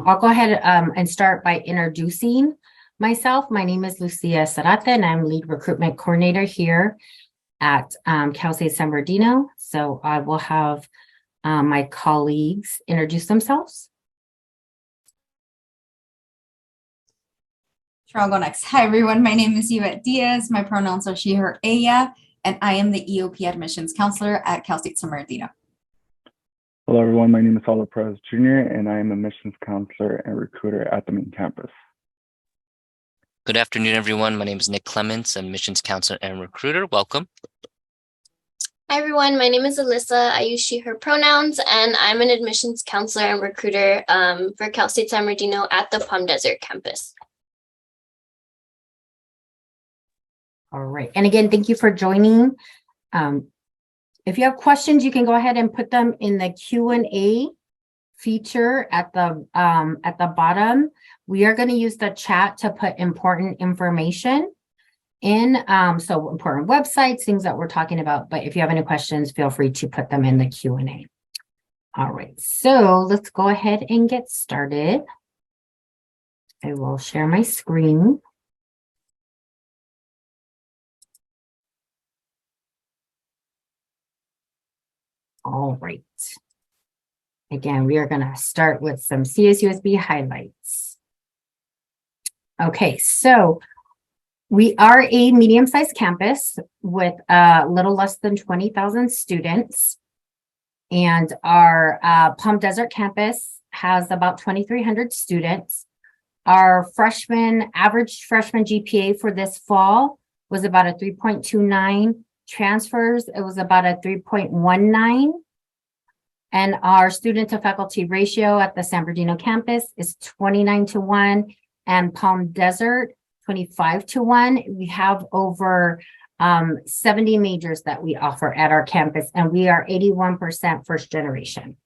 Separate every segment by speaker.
Speaker 1: I'll go ahead and start by introducing myself. My name is Lucia Sarate, and I'm lead recruitment coordinator here at Cal State San Bernardino. So I will have my colleagues introduce themselves.
Speaker 2: Sure, I'll go next. Hi, everyone. My name is Yvette Diaz. My pronouns are she, her, ella, and I am the EOP admissions counselor at Cal State San Bernardino.
Speaker 3: Hello, everyone. My name is Saul Perez Jr., and I am admissions counselor and recruiter at the main campus.
Speaker 4: Good afternoon, everyone. My name is Nick Clements, admissions counselor and recruiter. Welcome.
Speaker 5: Hi, everyone. My name is Alyssa. I use she, her pronouns, and I'm an admissions counselor and recruiter for Cal State San Bernardino at the Palm Desert campus.
Speaker 1: All right. And again, thank you for joining. If you have questions, you can go ahead and put them in the Q&A feature at the bottom. We are going to use the chat to put important information in, so important websites, things that we're talking about. But if you have any questions, feel free to put them in the Q&A. All right, so let's go ahead and get started. I will share my screen. All right. Again, we are going to start with some CSUSB highlights. Okay, so we are a medium-sized campus with a little less than 20,000 students. And our Palm Desert campus has about 2,300 students. Our average freshman GPA for this fall was about a 3.29. Transfers, it was about a 3.19. And our student to faculty ratio at the San Bernardino campus is 29-1, and Palm Desert 25-1. We have over 70 majors that we offer at our campus, and we are 81% first generation.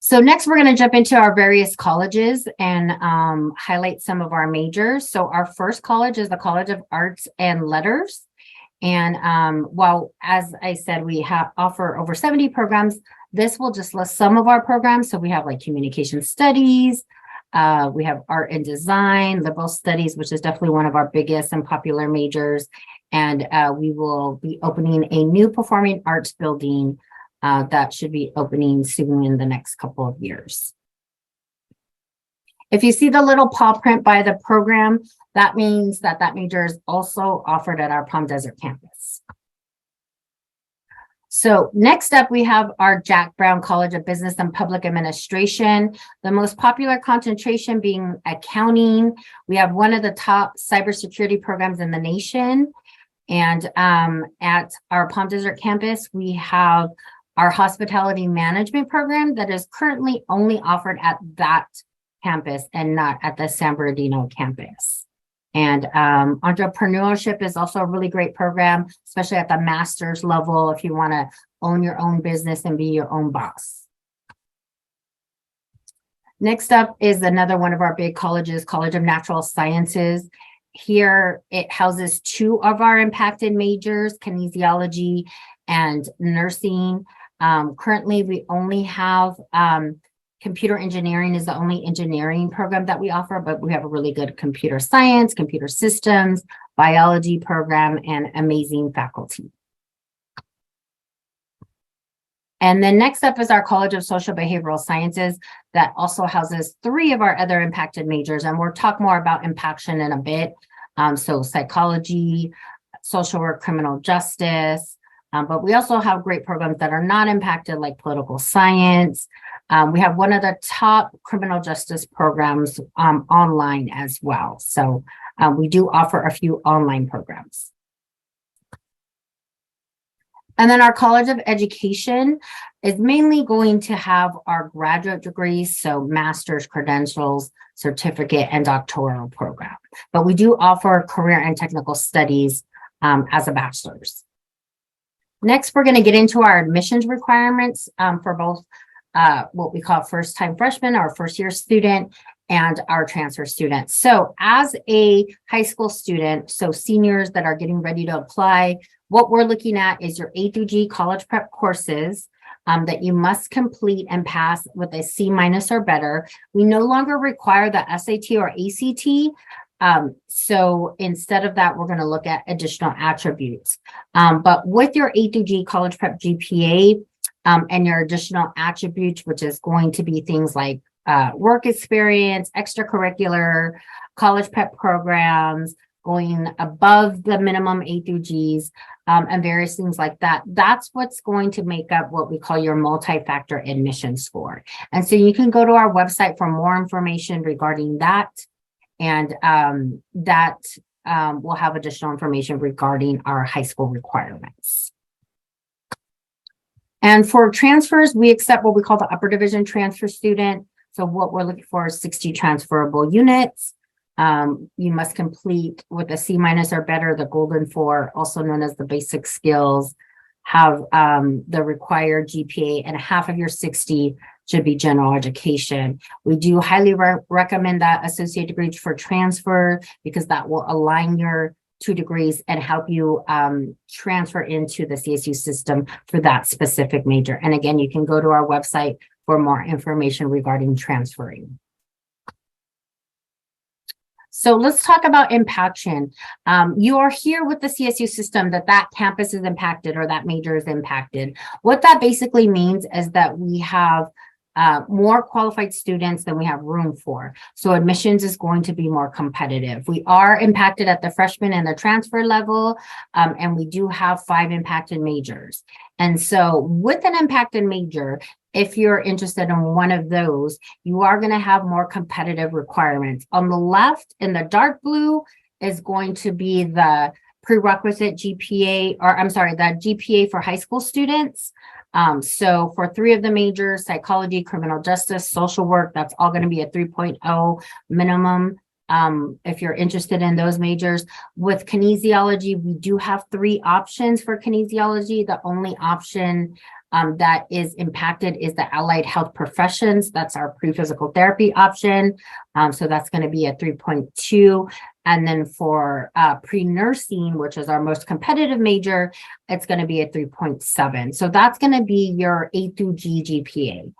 Speaker 1: So next, we're going to jump into our various colleges and highlight some of our majors. So our first college is the College of Arts and Letters. And while, as I said, we offer over 70 programs, this will just list some of our programs. So we have like communication studies, we have art and design, liberal studies, which is definitely one of our biggest and popular majors. And we will be opening a new performing arts building that should be opening soon in the next couple of years. If you see the little paw print by the program, that means that that major is also offered at our Palm Desert campus. So next up, we have our Jack Brown College of Business and Public Administration, the most popular concentration being accounting. We have one of the top cybersecurity programs in the nation. And at our Palm Desert campus, we have our hospitality management program that is currently only offered at that campus and not at the San Bernardino campus. And entrepreneurship is also a really great program, especially at the master's level if you want to own your own business and be your own boss. Next up is another one of our big colleges, College of Natural Sciences. Here it houses two of our impacted majors, kinesiology and nursing. Currently, we only have computer engineering is the only engineering program that we offer, but we have a really good computer science, computer systems, biology program, and amazing faculty. And then next up is our College of Social Behavioral Sciences that also houses three of our other impacted majors, and we'll talk more about impaction in a bit. So psychology, social work, criminal justice, but we also have great programs that are not impacted like political science. We have one of the top criminal justice programs online as well. So we do offer a few online programs. And then our College of Education is mainly going to have our graduate degrees, so master's, credentials, certificate, and doctoral program. But we do offer career and technical studies as a bachelor's. Next, we're going to get into our admissions requirements for both what we call first-time freshman or first-year student and our transfer students. So as a high school student, so seniors that are getting ready to apply, what we're looking at is your A through G college prep courses. that you must complete and pass with a C- or better. We no longer require the SAT or ACT. So instead of that, we're going to look at additional attributes. But with your A through G college prep GPA, and your additional attributes, which is going to be things like work experience, extracurricular, college prep programs, going above the minimum A through Gs, and various things like that. That's what's going to make up what we call your multi-factor admission score. And so you can go to our website for more information regarding that. And we'll have additional information regarding our high school requirements. And for transfers, we accept what we call the upper division transfer student. So what we're looking for is 60 transferable units. You must complete with a C- or better, the Golden 4, also known as the basic skills, have the required GPA, and half of your 60 should be general education. We do highly recommend that associate degree for transfer, because that will align your 2 degrees and help you transfer into the CSU system for that specific major. And again, you can go to our website for more information regarding transferring. So let's talk about impaction. You are here with the CSU system that campus is impacted or that major is impacted. What that basically means is that we have more qualified students than we have room for. So admissions is going to be more competitive. We are impacted at the freshman and the transfer level, and we do have 5 impacted majors. And so with an impacted major, if you're interested in one of those, you are going to have more competitive requirements. On the left, in the dark blue, is going to be the prerequisite GPA, or I'm sorry, the GPA for high school students. So for 3 of the majors, psychology, criminal justice, social work, that's all going to be a 3.0 minimum. If you're interested in those majors. With kinesiology, we do have 3 options for kinesiology. The only option that is impacted is the allied health professions. That's our pre-physical therapy option. So that's going to be a 3.2. And then for pre-nursing, which is our most competitive major, it's going to be a 3.7. So that's going to be your A through G GPA.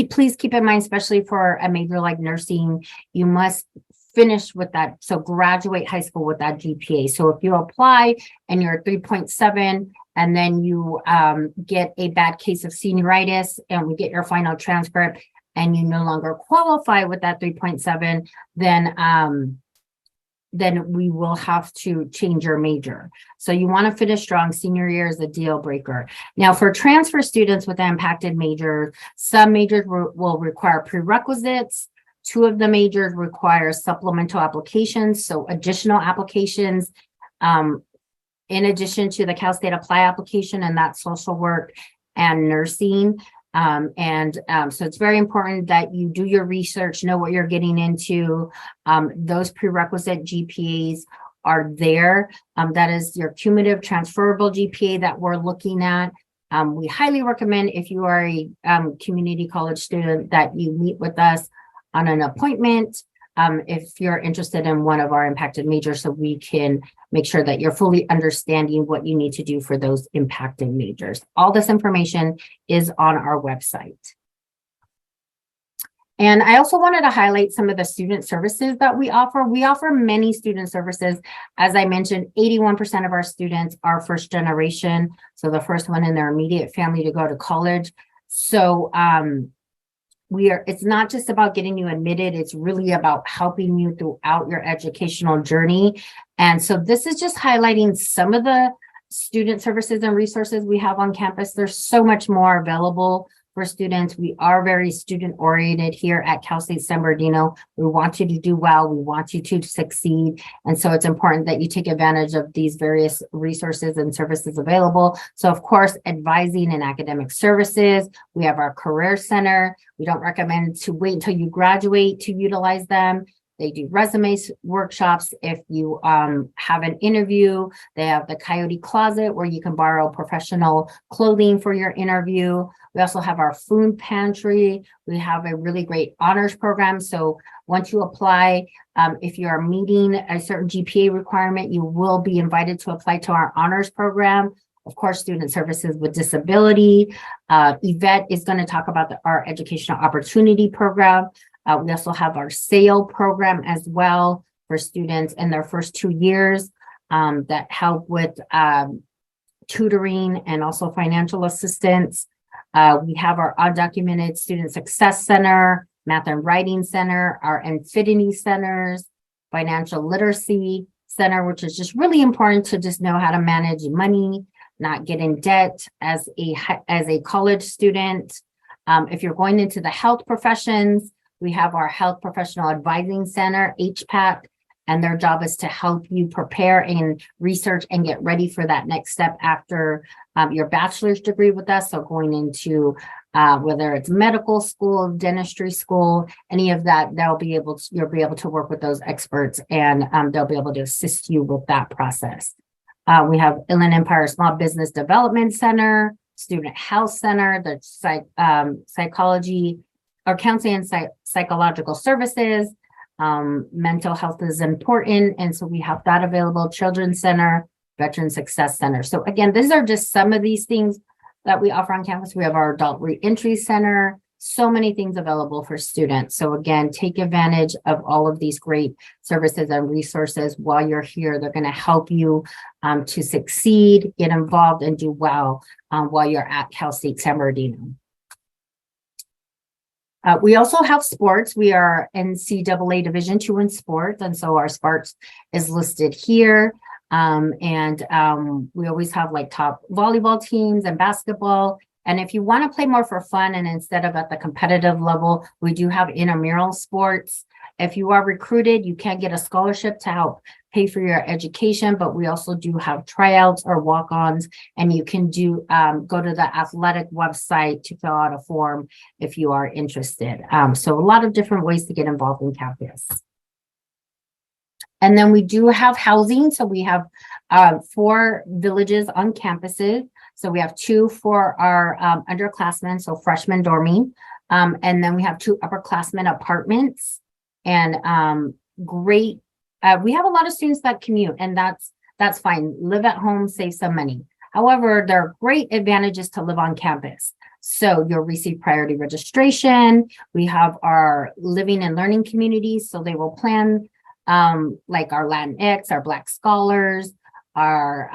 Speaker 1: Please keep in mind, especially for a major like nursing, you must finish with that. So graduate high school with that GPA. So if you apply and you're 3.7, and then you get a bad case of senioritis and we get your final transcript and you no longer qualify with that 3.7, then we will have to change your major. So you want to finish strong. Senior year is a deal breaker. Now for transfer students with impacted majors, some majors will require prerequisites. 2 of the majors require supplemental applications, so additional applications in addition to the Cal State Apply application, and that's social work and nursing. So it's very important that you do your research, know what you're getting into. Those prerequisite GPAs are there. That is your cumulative transferable GPA that we're looking at. We highly recommend, if you are a community college student, that you meet with us on an appointment if you're interested in one of our impacted majors, so we can make sure that you're fully understanding what you need to do for those impacted majors. All this information is on our website. And I also wanted to highlight some of the student services that we offer. We offer many student services. As I mentioned, 81% of our students are first generation, so the first one in their immediate family to go to college. So it's not just about getting you admitted, it's really about helping you throughout your educational journey. And so this is just highlighting some of the student services and resources we have on campus. There's so much more available for students. We are very student oriented here at Cal State San Bernardino. We want you to do well. We want you to succeed. And so it's important that you take advantage of these various resources and services available. So of course, advising and academic services. We have our career center. We don't recommend to wait until you graduate to utilize them. They do resumes workshops. If you have an interview, they have the Coyote Closet where you can borrow professional clothing for your interview. We also have our food pantry. We have a really great honors program. So once you apply, if you are meeting a certain GPA requirement, you will be invited to apply to our honors program. of course, student services with disability. Yvette is going to talk about our educational opportunity program. We also have our SAIL program as well for students in their first 2 years that help with tutoring and also financial assistance. We have our undocumented student success center, math and writing center, our infinity centers, financial literacy center, which is just really important to just know how to manage money, not get in debt as a college student. If you're going into the health professions, we have our health professional advising center, HPAC, and their job is to help you prepare and research and get ready for that next step after your bachelor's degree with us. So going into whether it's medical school, dentistry school, any of that, you'll be able to work with those experts and they'll be able to assist you with that process. We have Inland Empire Small Business Development Center, Student Health Center, the psychology or counseling and psychological services. Mental health is important. And so we have that available, Children's Center, Veteran Success Center. So again, these are just some of these things that we offer on campus. We have our Adult Reentry Center, so many things available for students. So again, take advantage of all of these great services and resources while you're here. They're going to help you to succeed, get involved, and do well while you're at Cal State San Bernardino. We also have sports. We are NCAA Division II in sports, and so our sports is listed here. We always have like top volleyball teams and basketball. And if you want to play more for fun and instead of at the competitive level, we do have intramural sports. If you are recruited, you can get a scholarship to help pay for your education, but we also do have tryouts or walk-ons, and you can go to the athletic website to fill out a form if you are interested. So a lot of different ways to get involved in campus. And then we do have housing. So we have 4 villages on campuses. So we have 2 for our underclassmen, so freshmen dorming. And then we have 2 upperclassmen apartments. And we have a lot of students that commute, and that's fine. Live at home, save some money. However, there are great advantages to live on campus. So you'll receive priority registration. We have our living and learning communities. So they will plan like our Latinx, our Black scholars, our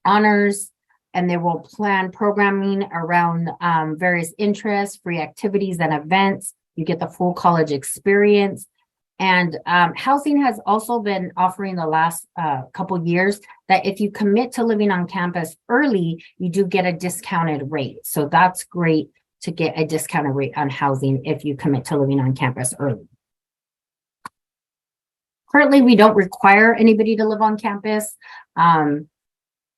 Speaker 1: honors, and they will plan programming around various interests, free activities and events. You get the full college experience. And housing has also been offering the last couple years that if you commit to living on campus early, you do get a discounted rate. So that's great to get a discounted rate on housing if you commit to living on campus early. Currently, we don't require anybody to live on campus. And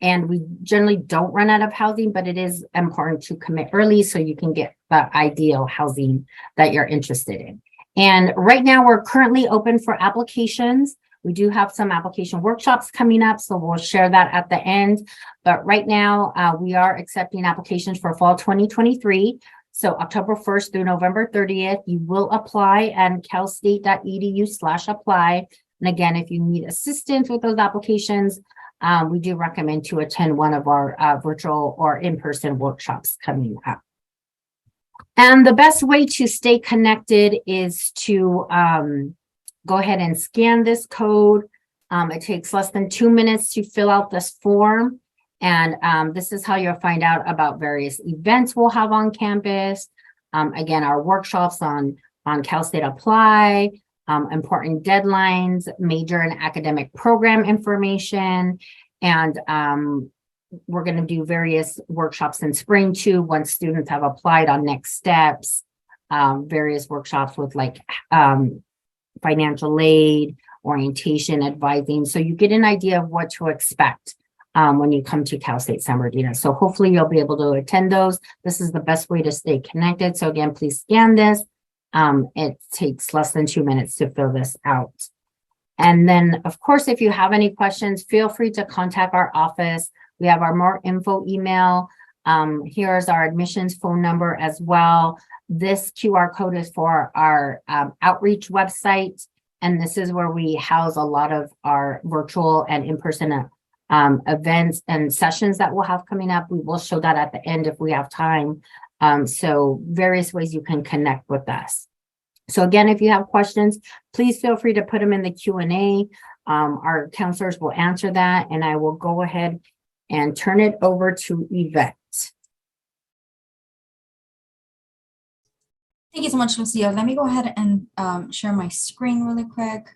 Speaker 1: we generally don't run out of housing, but it is important to commit early so you can get the ideal housing that you're interested in. And right now we're currently open for applications. We do have some application workshops coming up, so we'll share that at the end. But right now we are accepting applications for fall 2023. So October 1st through November 30th, you will apply at calstate.edu/apply. And again, if you need assistance with those applications, we do recommend to attend one of our virtual or in-person workshops coming up. And the best way to stay connected is to go ahead and scan this code. It takes less than 2 minutes to fill out this form. And this is how you'll find out about various events we'll have on campus. Again, our workshops on Cal State Apply, important deadlines, major and academic program information, and we're going to do various workshops in spring too once students have applied on next steps, various workshops with like financial aid, orientation, advising, so you get an idea of what to expect when you come to Cal State San Bernardino. So hopefully you'll be able to attend those. This is the best way to stay connected. So again, please scan this. It takes less than 2 minutes to fill this out. And then, of course, if you have any questions, feel free to contact our office. We have our more info email. Here's our admissions phone number as well. This QR code is for our outreach website. And this is where we house a lot of our virtual and in-person events and sessions that we'll have coming up. We will show that at the end if we have time. So various ways you can connect with us. So again, if you have questions, please feel free to put them in the Q&A. Our counselors will answer that, and I will go ahead and turn it over to Yvette.
Speaker 2: Thank you so much, Lucia. Let me go ahead and share my screen really quick.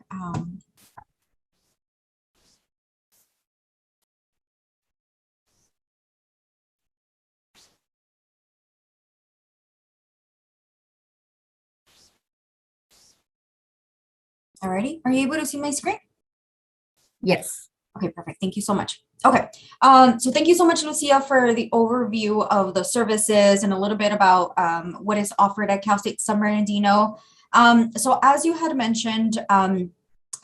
Speaker 2: Alrighty, are you able to see my screen?
Speaker 1: Yes.
Speaker 2: Okay, perfect. Thank you so much. Okay, so thank you so much, Lucia, for the overview of the services and a little bit about what is offered at Cal State San Bernardino. So as you had mentioned,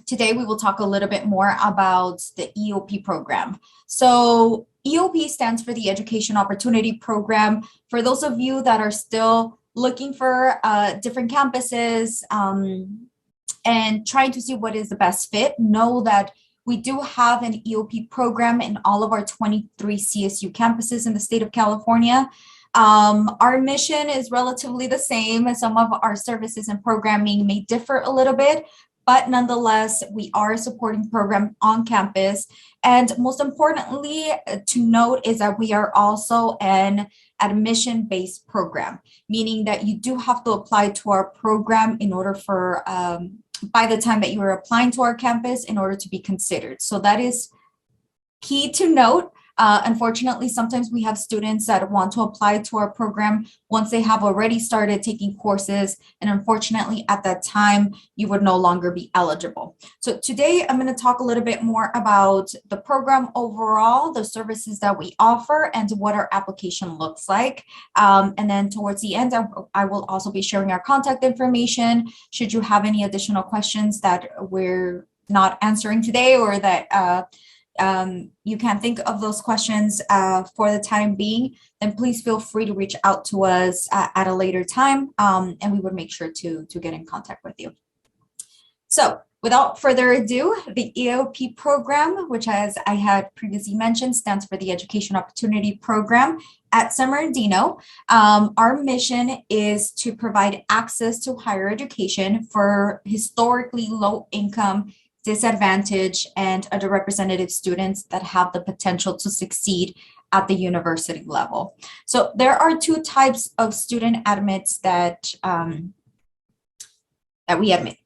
Speaker 2: today we will talk a little bit more about the EOP program. So EOP stands for the Education Opportunity Program. For those of you that are still looking for different campuses and trying to see what is the best fit, know that we do have an EOP program in all of our 23 CSU campuses in the state of California. Our mission is relatively the same, and some of our services and programming may differ a little bit, but nonetheless, we are a supporting program on campus. And most importantly to note is that we are also an admission-based program, meaning that you do have to apply to our program in order for by the time that you are applying to our campus in order to be considered. So that is key to note. Unfortunately, sometimes we have students that want to apply to our program once they have already started taking courses. And unfortunately, at that time, you would no longer be eligible. So today, I'm going to talk a little bit more about the program overall, the services that we offer, and what our application looks like. And then towards the end, I will also be sharing our contact information. Should you have any additional questions that we're not answering today, or that you can think of those questions for the time being, then please feel free to reach out to us at a later time, and we would make sure to get in contact with you. So without further ado, the EOP program, which, as I had previously mentioned, stands for the Education Opportunity Program at San Bernardino. Our mission is to provide access to higher education for historically low income, disadvantaged, and underrepresented students that have the potential to succeed at the university level. So there are two types of student admits that we admit.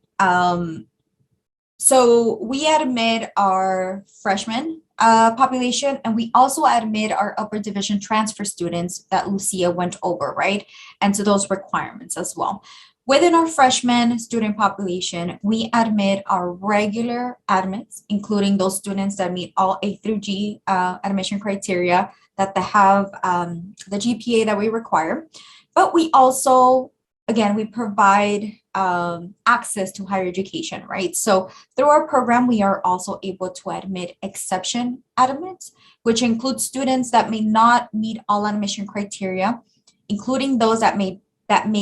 Speaker 2: So we admit our freshman population, and we also admit our upper division transfer students that Lucia went over, right? And so those requirements as well. Within our freshman student population, we admit our regular admits, including those students that meet all A through G admission criteria, that they have the GPA that we require. But we also, again, we provide access to higher education, right? So through our program, we are also able to admit exception admits, which include students that may not meet all admission criteria, including those that may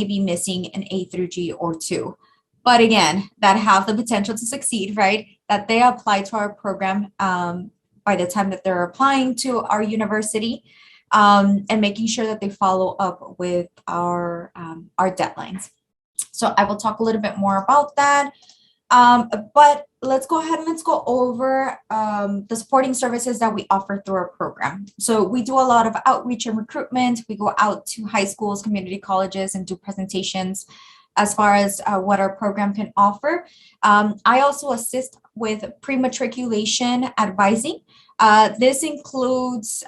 Speaker 2: be missing an A through G or 2. But again, that have the potential to succeed, right? That they apply to our program by the time that they're applying to our university, and making sure that they follow up with our deadlines. So I will talk a little bit more about that. But let's go ahead and let's go over the supporting services that we offer through our program. So we do a lot of outreach and recruitment. We go out to high schools, community colleges, and do presentations as far as what our program can offer. I also assist with pre-matriculation advising. This includes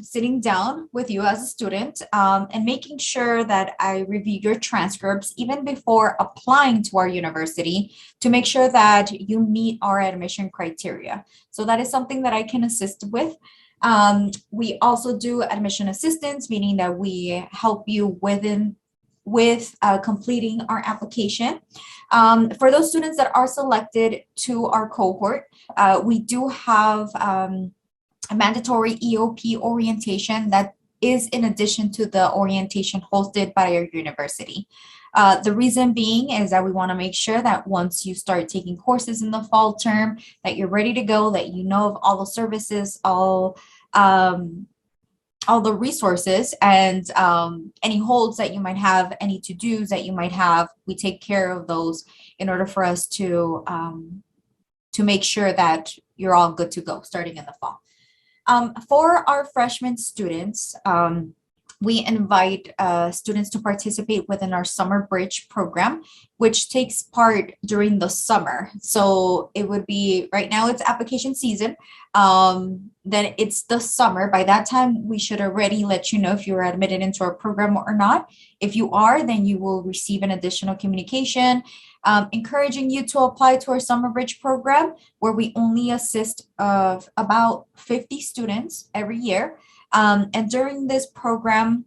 Speaker 2: sitting down with you as a student and making sure that I review your transcripts even before applying to our university to make sure that you meet our admission criteria. So that is something that I can assist with. We also do admission assistance, meaning that we help you with completing our application. For those students that are selected to our cohort, we do have a mandatory EOP orientation that is in addition to the orientation hosted by your university. The reason being is that we want to make sure that once you start taking courses in the fall term, that you're ready to go, that you know of all the services, all the resources, and any holds that you might have, any to-dos that you might have. We take care of those in order for us to make sure that you're all good to go starting in the fall. For our freshman students, we invite students to participate within our summer bridge program, which takes part during the summer. So it would be, right now it's application season. Then it's the summer. By that time, we should already let you know if you're admitted into our program or not. If you are, then you will receive an additional communication encouraging you to apply to our summer bridge program, where we only assist of about 50 students every year. And during this program,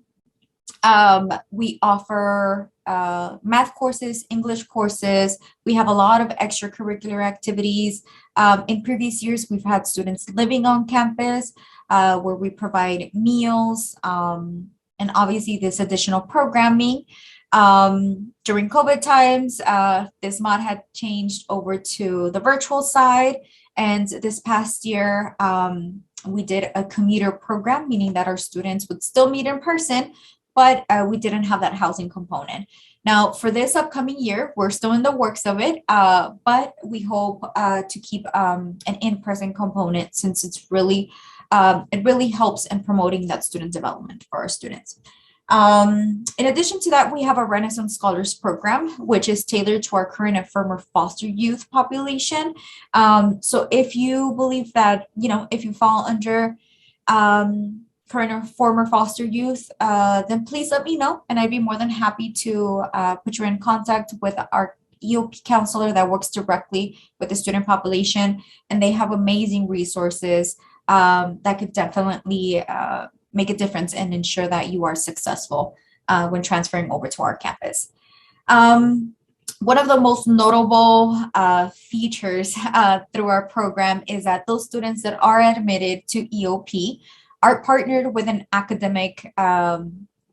Speaker 2: we offer math courses, English courses. We have a lot of extracurricular activities. In previous years, we've had students living on campus where we provide meals and obviously this additional programming. During COVID times, this mod had changed over to the virtual side. And this past year, we did a commuter program, meaning that our students would still meet in person, but we didn't have that housing component. Now, for this upcoming year, we're still in the works of it, but we hope to keep an in-person component, since it's really, it really helps in promoting that student development for our students. In addition to that, we have a Renaissance Scholars Program, which is tailored to our current and former foster youth population. So if you believe that, if you fall under current or former foster youth, then please let me know, and I'd be more than happy to put you in contact with our EOP counselor that works directly with the student population, and they have amazing resources that could definitely make a difference and ensure that you are successful when transferring over to our campus. One of the most notable features through our program is that those students that are admitted to EOP are partnered with an academic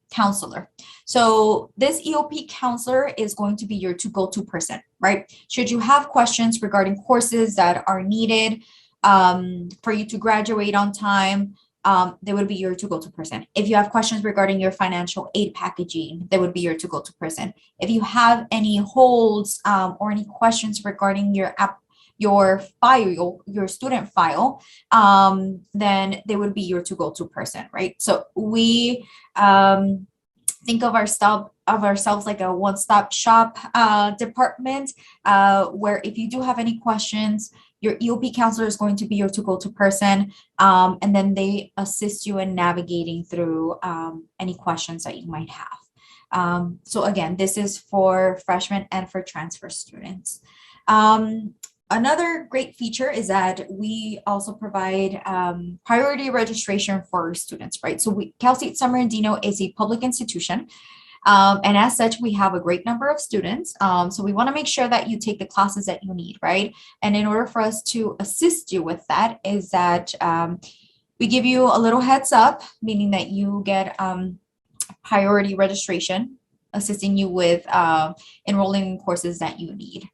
Speaker 2: counselor. So this EOP counselor is going to be your go-to person, right? Should you have questions regarding courses that are needed for you to graduate on time, they would be your go-to person. If you have questions regarding your financial aid packaging, they would be your go-to person. If you have any holds or any questions regarding your file, your student file, then they would be your go-to person, right? So we think of ourselves like a one-stop shop department, where if you do have any questions, your EOP counselor is going to be your go-to person, and then they assist you in navigating through any questions that you might have. So again, this is for freshmen and for transfer students. Another great feature is that we also provide priority registration for our students, right? So Cal State San Bernardino is a public institution. And as such, we have a great number of students. So we want to make sure that you take the classes that you need, right? And in order for us to assist you with that is that we give you a little heads up, meaning that you get priority registration, assisting you with enrolling in courses that you need.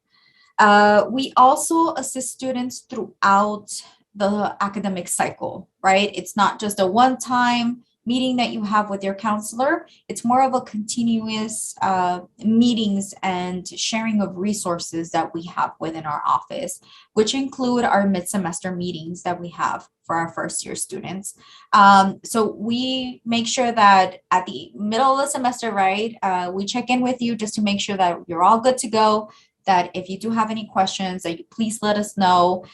Speaker 2: We also assist students throughout the academic cycle, right? It's not just a one-time meeting that you have with your counselor. It's more of a continuous meetings and sharing of resources that we have within our office, which include our mid-semester meetings that we have for our first year students. So we make sure that at the middle of the semester, right, we check in with you just to make sure that you're all good to go, that if you do have any questions, that you please let us know.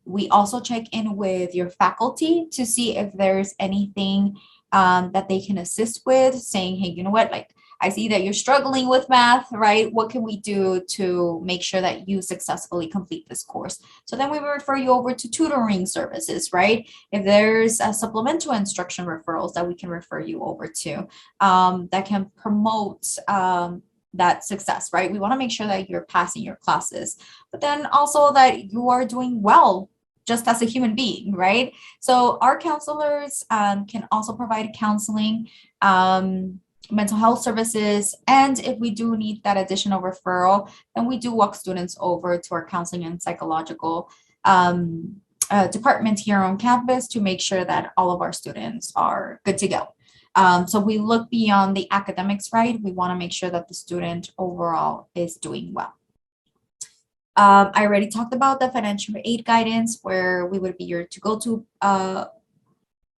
Speaker 2: We also check in with your faculty to see if there's anything that they can assist with, saying, hey, you know what, like, I see that you're struggling with math, right? What can we do to make sure that you successfully complete this course? So then we will refer you over to tutoring services, right? If there's a supplemental instruction referrals that we can refer you over to that can promote that success, right? We want to make sure that you're passing your classes, but then also that you are doing well just as a human being, right? So our counselors can also provide counseling, mental health services, and if we do need that additional referral, then we do walk students over to our counseling and psychological department here on campus to make sure that all of our students are good to go. So we look beyond the academics, right? We want to make sure that the student overall is doing well. I already talked about the financial aid guidance, where we would be your to-go-to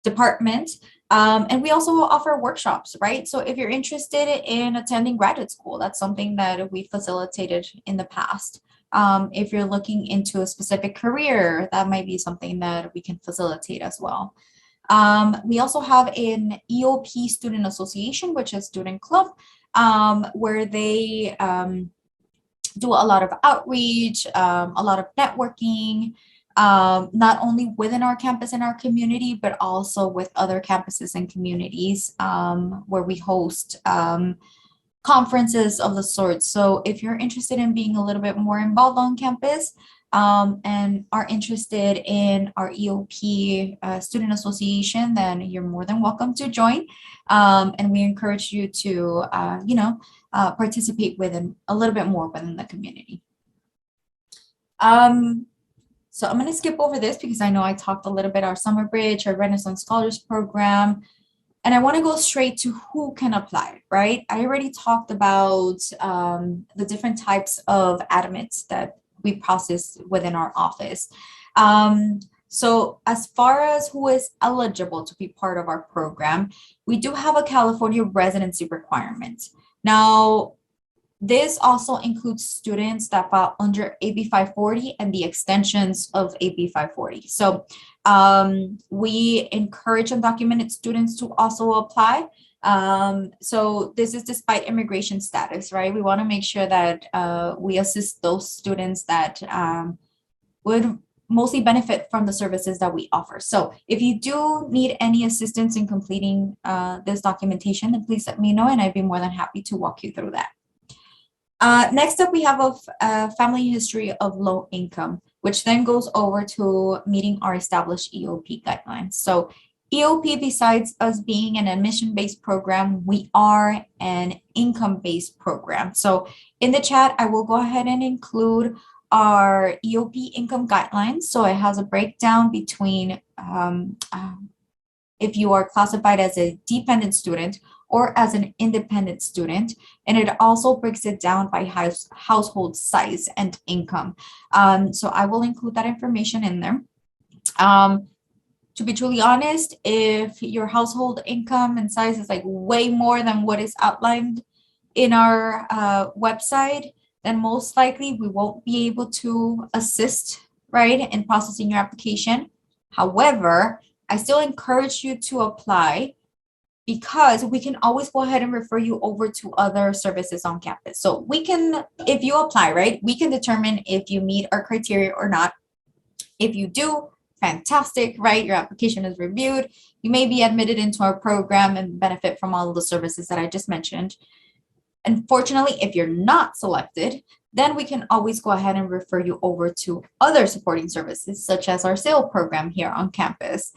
Speaker 2: department. And we also offer workshops, right? So if you're interested in attending graduate school, that's something that we facilitated in the past. If you're looking into a specific career, that might be something that we can facilitate as well. We also have an EOP student association, which is student club, where they do a lot of outreach, a lot of networking, not only within our campus and our community, but also with other campuses and communities, where we host conferences of the sort. So if you're interested in being a little bit more involved on campus, and are interested in our EOP student association, then you're more than welcome to join. And we encourage you to, participate within a little bit more within the community. So I'm going to skip over this because I know I talked a little bit our Summer Bridge, our Renaissance Scholars Program, and I want to go straight to who can apply, right? I already talked about the different types of admits that we process within our office. So as far as who is eligible to be part of our program, we do have a California residency requirement. Now, this also includes students that fall under AB 540 and the extensions of AB 540. So we encourage undocumented students to also apply. So this is despite immigration status, right? We want to make sure that we assist those students that would mostly benefit from the services that we offer. So if you do need any assistance in completing this documentation, then please let me know, and I'd be more than happy to walk you through that. Next up, we have a family history of low income, which then goes over to meeting our established EOP guidelines. So EOP, besides us being an admission-based program, we are an income-based program. So in the chat, I will go ahead and include our EOP income guidelines. So it has a breakdown between if you are classified as a dependent student or as an independent student, and it also breaks it down by household size and income. So I will include that information in there. To be truly honest, if your household income and size is like way more than what is outlined in our website, then most likely we won't be able to assist, right, in processing your application. However, I still encourage you to apply, because we can always go ahead and refer you over to other services on campus. So we can, if you apply, right, we can determine if you meet our criteria or not. If you do, fantastic, right? Your application is reviewed. You may be admitted into our program and benefit from all of the services that I just mentioned. Unfortunately, if you're not selected, then we can always go ahead and refer you over to other supporting services, such as our SAIL program here on campus.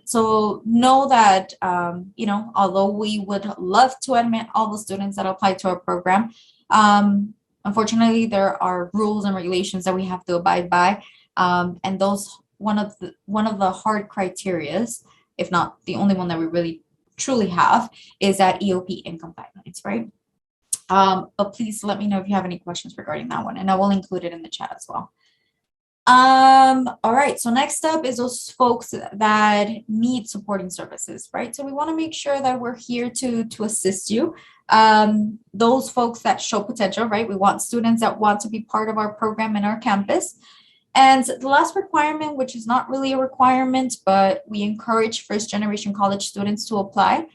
Speaker 2: So know that, although we would love to admit all the students that apply to our program, unfortunately, there are rules and regulations that we have to abide by. And those, one of the hard criterias, if not the only one that we really truly have, is that EOP income guidelines, right? But please let me know if you have any questions regarding that one, and I will include it in the chat as well. All right, so next up is those folks that need supporting services, right? So we want to make sure that we're here to assist you. Those folks that show potential, right? We want students that want to be part of our program in our campus. And the last requirement, which is not really a requirement, but we encourage first-generation college students to apply.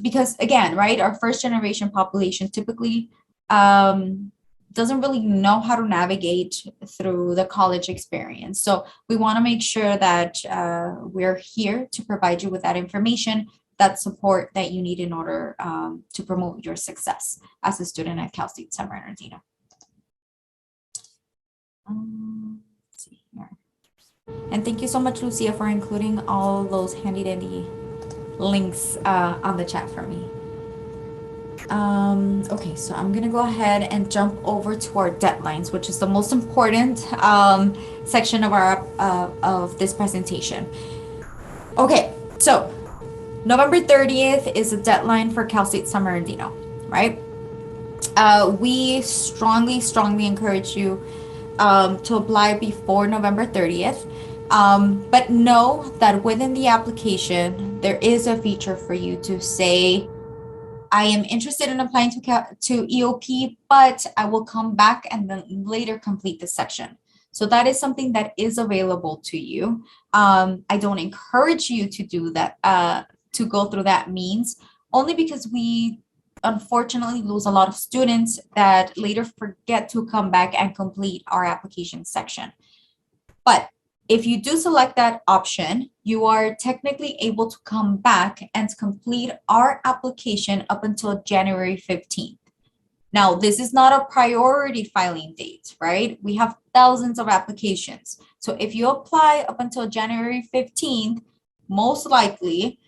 Speaker 2: Because again, right, our first generation population typically doesn't really know how to navigate through the college experience. So we want to make sure that we're here to provide you with that information, that support that you need in order to promote your success as a student at Cal State San Bernardino. see here. And thank you so much, Lucia, for including all those handy dandy links on the chat for me. Okay, so I'm gonna go ahead and jump over to our deadlines, which is the most important section of our of this presentation. Okay, so November 30th is a deadline for Cal State San Bernardino, right? We strongly encourage you to apply before November 30th. But know that within the application, there is a feature for you to say, I am interested in applying to EOP, but I will come back and then later complete the section. So that is something that is available to you. I don't encourage you to do that, to go through that means, only because we unfortunately lose a lot of students that later forget to come back and complete our application section. But if you do select that option, you are technically able to come back and complete our application up until January 15th. Now, this is not a priority filing date, right? We have thousands of applications. So if you apply up until January 15th, most likely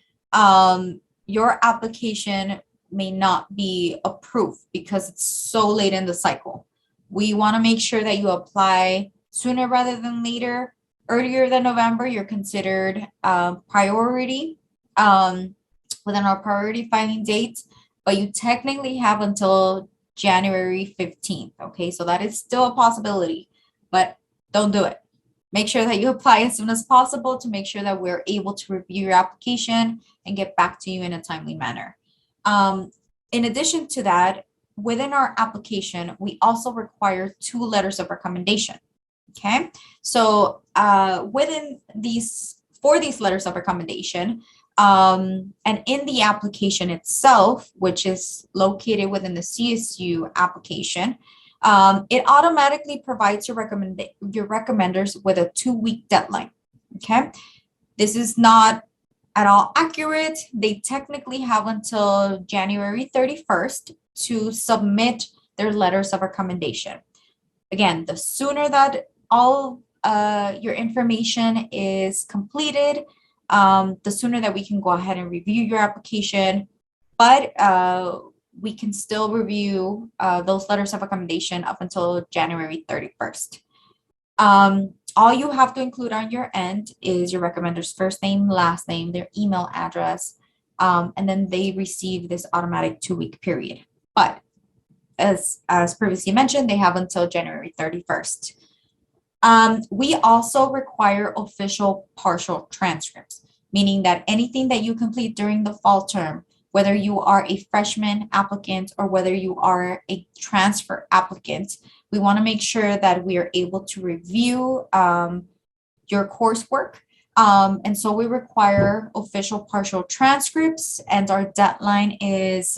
Speaker 2: your application may not be approved because it's so late in the cycle. We want to make sure that you apply sooner rather than later. Earlier than November, you're considered priority within our priority filing date, but you technically have until January 15th. Okay, so that is still a possibility, but don't do it. Make sure that you apply as soon as possible to make sure that we're able to review your application and get back to you in a timely manner. In addition to that, within our application, we also require 2 letters of recommendation. Okay, so within for these letters of recommendation, and in the application itself, which is located within the CSU application, it automatically provides your recommenders with a 2-week deadline. Okay, this is not at all accurate. They technically have until January 31st to submit their letters of recommendation. Again, the sooner that all your information is completed, the sooner that we can go ahead and review your application, but we can still review those letters of recommendation up until January 31st. All you have to include on your end is your recommender's first name, last name, their email address, and then they receive this automatic 2-week period. But as previously mentioned, they have until January 31st. We also require official partial transcripts, meaning that anything that you complete during the fall term, whether you are a freshman applicant or whether you are a transfer applicant, we want to make sure that we are able to review your coursework. And so we require official partial transcripts, and our deadline is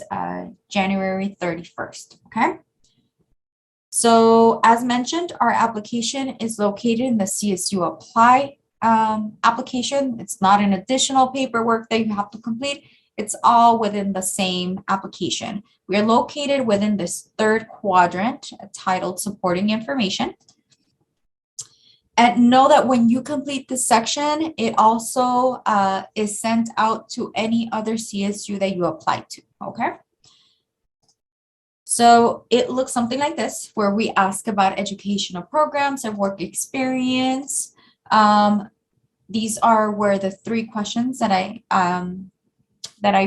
Speaker 2: January 31st, okay? So as mentioned, our application is located in the CSU Apply application. It's not an additional paperwork that you have to complete. It's all within the same application. We are located within this 3rd quadrant titled Supporting Information. And know that when you complete this section, it also is sent out to any other CSU that you apply to, okay? So it looks something like this, where we ask about educational programs and work experience. These are where the 3 questions that I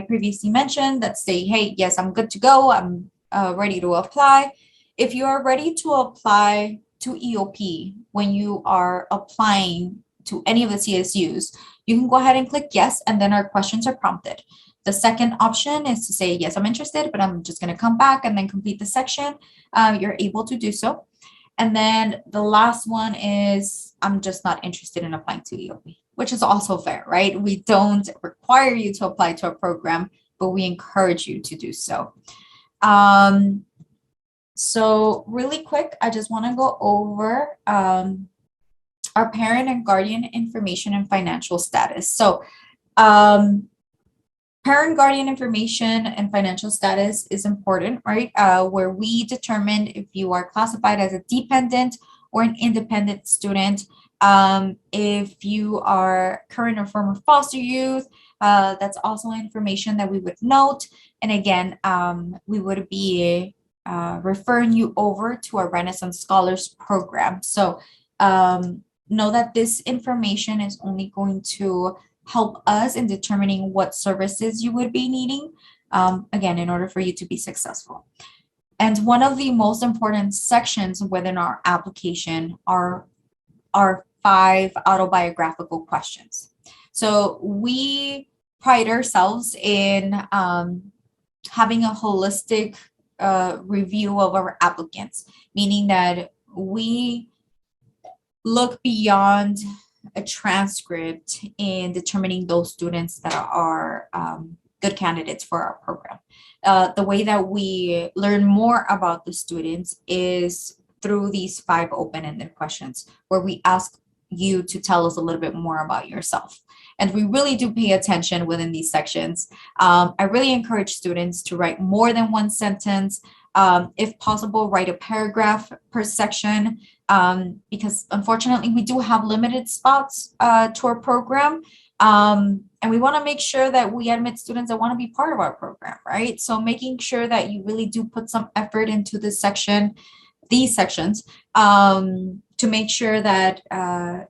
Speaker 2: previously mentioned that say, hey, yes, I'm good to go. I'm ready to apply. If you are ready to apply to EOP when you are applying to any of the CSUs, you can go ahead and click yes, and then our questions are prompted. The second option is to say, yes, I'm interested, but I'm just going to come back and then complete the section. You're able to do so. And then the last one is, I'm just not interested in applying to EOP, which is also fair, right? We don't require you to apply to a program, but we encourage you to do so. So really quick, I just want to go over our parent and guardian information and financial status. So parent guardian information and financial status is important, right? Where we determine if you are classified as a dependent or an independent student. If you are current or former foster youth, that's also information that we would note. And again, we would be referring you over to our Renaissance Scholars program. So know that this information is only going to help us in determining what services you would be needing, again, in order for you to be successful. And one of the most important sections within our application are our 5 autobiographical questions. So we pride ourselves in having a holistic review of our applicants, meaning that we look beyond a transcript in determining those students that are good candidates for our program. The way that we learn more about the students is through these 5 open-ended questions, where we ask you to tell us a little bit more about yourself. And we really do pay attention within these sections. I really encourage students to write more than 1 sentence. If possible, write a paragraph per section, because unfortunately we do have limited spots to our program. And we want to make sure that we admit students that want to be part of our program, right? So making sure that you really do put some effort into this section, these sections, to make sure that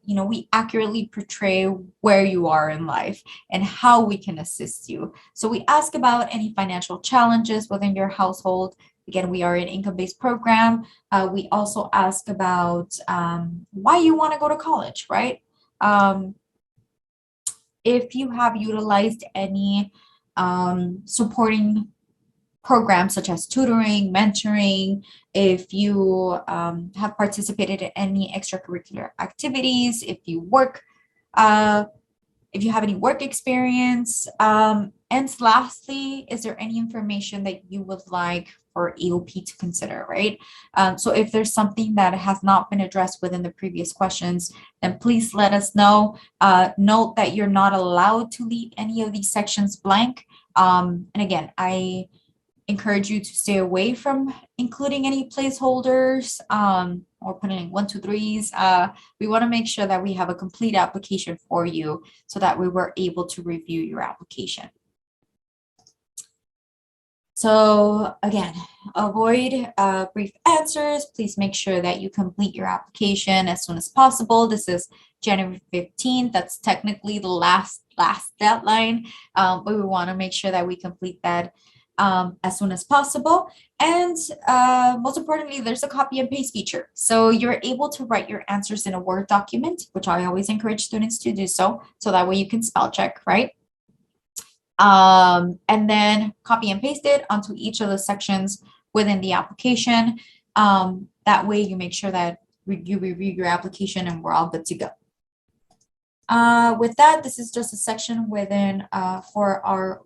Speaker 2: we accurately portray where you are in life and how we can assist you. So we ask about any financial challenges within your household. Again, we are an income-based program. We also ask about why you want to go to college, right? If you have utilized any supporting programs such as tutoring, mentoring, if you have participated in any extracurricular activities, if you work, if you have any work experience, and lastly, is there any information that you would like for EOP to consider, right? So if there's something that has not been addressed within the previous questions, then please let us know. Note that you're not allowed to leave any of these sections blank. And again, I encourage you to stay away from including any placeholders or putting 1, 2, 3s. We want to make sure that we have a complete application for you so that we were able to review your application. So again, avoid brief answers. Please make sure that you complete your application as soon as possible. This is January 15th. That's technically the last deadline, but we want to make sure that we complete that as soon as possible. And most importantly, there's a copy and paste feature. So you're able to write your answers in a Word document, which I always encourage students to do so that way you can spell check, right? And then copy and paste it onto each of the sections within the application. That way you make sure that you review your application and we're all good to go. With that, this is just a section within for our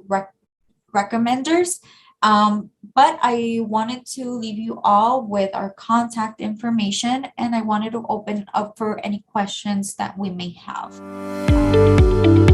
Speaker 2: recommenders. But I wanted to leave you all with our contact information, and I wanted to open up for any questions that we may have.